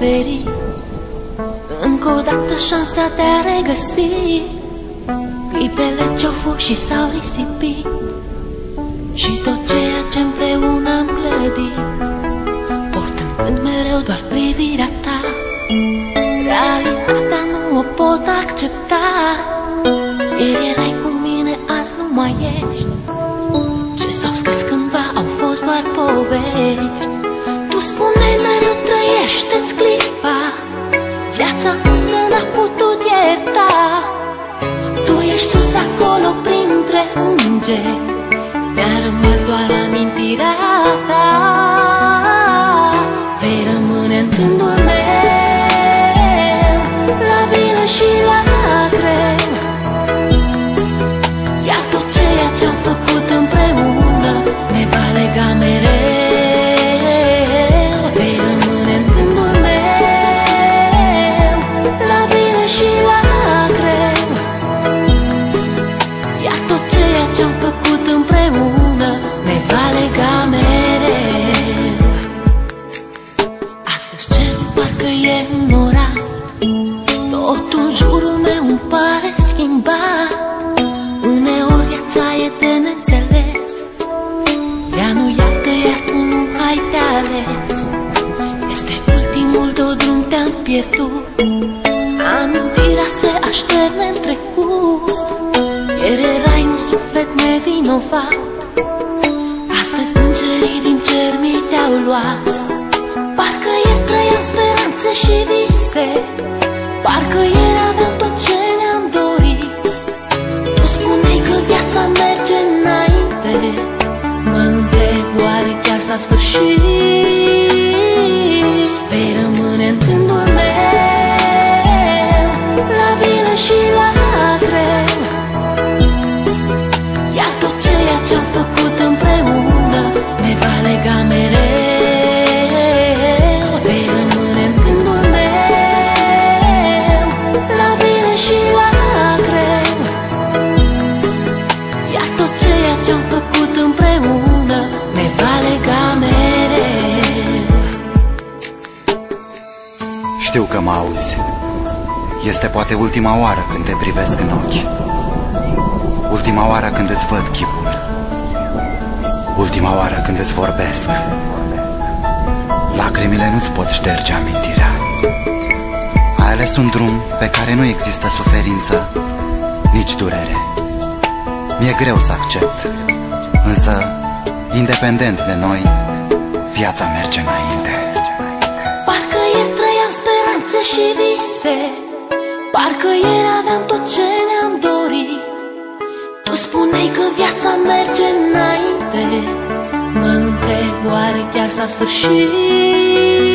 oferi încă o dată șansa de a regăsi clipele ce-au fost și s-au risipit și tot ceea ce împreună am clădit, portând mereu doar privirea ta. Realitatea nu o pot accepta. Ieri erai cu mine, azi nu mai ești. Ce s-au scris cândva au fost doar povești. Tu spuneai mereu trăiește-ți clipa, viața însă n-a putut ierta. Tu ești sus acolo printre îngeri, mi-a rămas doar amintirea ta. Vei rămâne în gândul meu, la bine și la greu. Iar tot ceea ce-am făcut împreună ne va lega mereu. Vei rămâne în gândul meu, la bine și la greu. Iar tot ceea ce-am făcut împreună ne va lega mereu. Astăzi cerul parcă e înorat, totul în jurul meu îmi pare schimbat. Uneori viața e de neînțeles, ea nu iartă, iar tu nu ai de ales. Este ultimul de-o drum, te-am pierdut, amintirea se așterne în trecut. Ieri erai un suflet nevinovat, astăzi îngerii din cer mi te-au luat. Parcă ieri trăiam speranțe și vise, parcă ieri aveam tot ce ne-am dorit. Tu spuneai că viața merge înainte, mă întreb oare chiar s-a sfârșit. Vei rămâne în gândul meu, la bine și la greu. Iar tot ceea ce-am făcut împreună ne va lega mereu. Vei rămâne în gândul meu, la bine și la greu. Iar tot ceea ce-am făcut împreună ne va lega mereu. Știu că mă auzi. Este poate ultima oară când te privesc în ochi, ultima oară când îți văd chipul, ultima oară când îți vorbesc. Lacrimile nu-ți pot șterge amintirea. Ai ales un drum pe care nu există suferință, nici durere. Mi-e greu să accept, însă, independent de noi, viața merge înainte. Parcă ieri trăiam speranțe și vise, parcă ieri aveam tot ce ne-am dorit. Tu spuneai că viața merge înainte, mă întreb oare chiar s-a sfârșit.